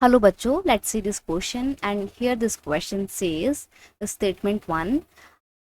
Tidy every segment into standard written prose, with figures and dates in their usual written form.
Hello बच्चों, let's see this question and here this question says statement 1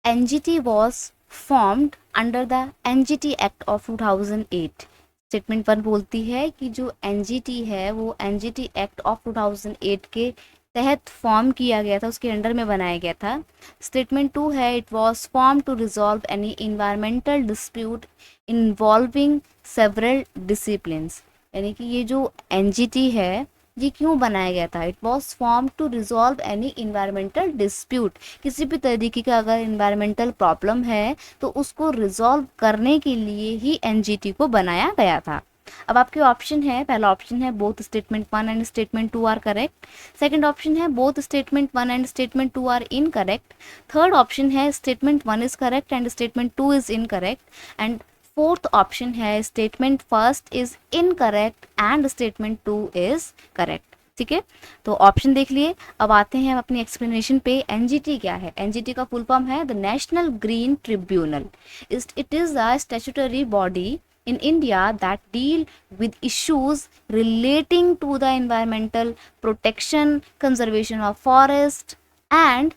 NGT was formed under the NGT Act of 2008। Statement 1 बोलती है कि जो NGT है वो NGT Act of 2008 के तहत फॉर्म किया गया था, उसके अंडर में बनाया गया था। स्टेटमेंट 2 है it was form to resolve any environmental dispute involving several disciplines, यानी कि ये जो NGT है ये क्यों बनाया गया था। It was form to resolve any environmental dispute, किसी भी तरीके का अगर इन्वायरमेंटल प्रॉब्लम है तो उसको रिजॉल्व करने के लिए ही NGT को बनाया गया था। अब आपके ऑप्शन है, पहला ऑप्शन है both statement 1 and statement 2 are correct. Second option है both statement 1 and statement 2 are incorrect. Third option है statement 1 is correct and statement 2 is incorrect. And fourth option है statement first is incorrect and statement 2 is correct. ठीक है, तो option देख लिए। अब आते हैं अपनी एक्सप्लेनेशन पे। NGT क्या है? NGT का फुल फॉर्म है the national green tribunal. It is a statutory body in India that deal with issues relating to the environmental protection, conservation of forest and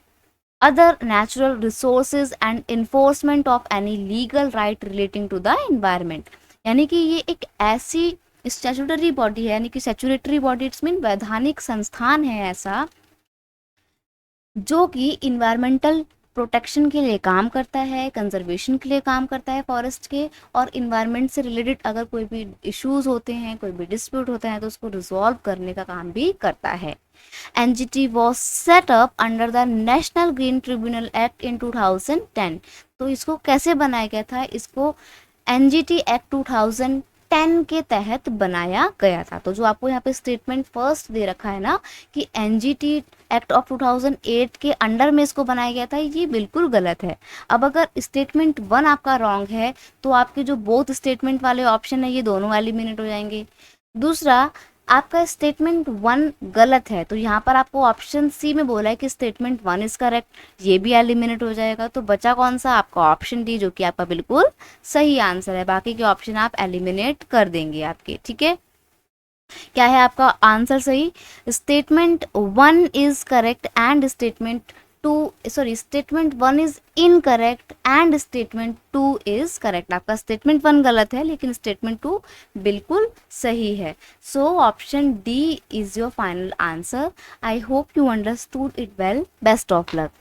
other natural resources and enforcement of any legal right relating to the environment। यानी कि ये एक ऐसी statutory body है, यानी कि statutory body it's mean वैधानिक संस्थान है ऐसा जो कि इन्वायरमेंटल प्रोटेक्शन के लिए काम करता है, कंजर्वेशन के लिए काम करता है फॉरेस्ट के, और इन्वायरमेंट से रिलेटेड अगर कोई भी इश्यूज होते हैं, कोई भी डिस्प्यूट होता है तो उसको रिजॉल्व करने का काम भी करता है। NGT was set up under the National Green Tribunal Act in 2010। तो इसको कैसे बनाया गया था? इसको NGT Act 2010 के तहत बनाया गया था। तो जो आपको यहाँ पे स्टेटमेंट फर्स्ट दे रखा है ना कि NGT एक्ट ऑफ 2008 के अंडर में इसको बनाया गया था, ये बिल्कुल गलत है। अब अगर स्टेटमेंट 1 आपका रॉन्ग है तो आपके जो बोथ स्टेटमेंट वाले ऑप्शन है ये दोनों एलिमिनेट हो जाएंगे। दूसरा, आपका स्टेटमेंट 1 गलत है तो यहाँ पर आपको ऑप्शन सी में बोला है कि स्टेटमेंट 1 इज करेक्ट, ये भी एलिमिनेट हो जाएगा। तो बचा कौन सा? आपका ऑप्शन डी, जो कि आपका बिल्कुल सही आंसर है। बाकी के ऑप्शन आप एलिमिनेट कर देंगे आपके। ठीक है, क्या है आपका आंसर सही? Statement 1 is correct and statement 1 is incorrect and statement 2 is correct. आपका स्टेटमेंट 1 गलत है लेकिन स्टेटमेंट 2 बिल्कुल सही है। So option D is your final answer. I hope you understood it well. Best of luck.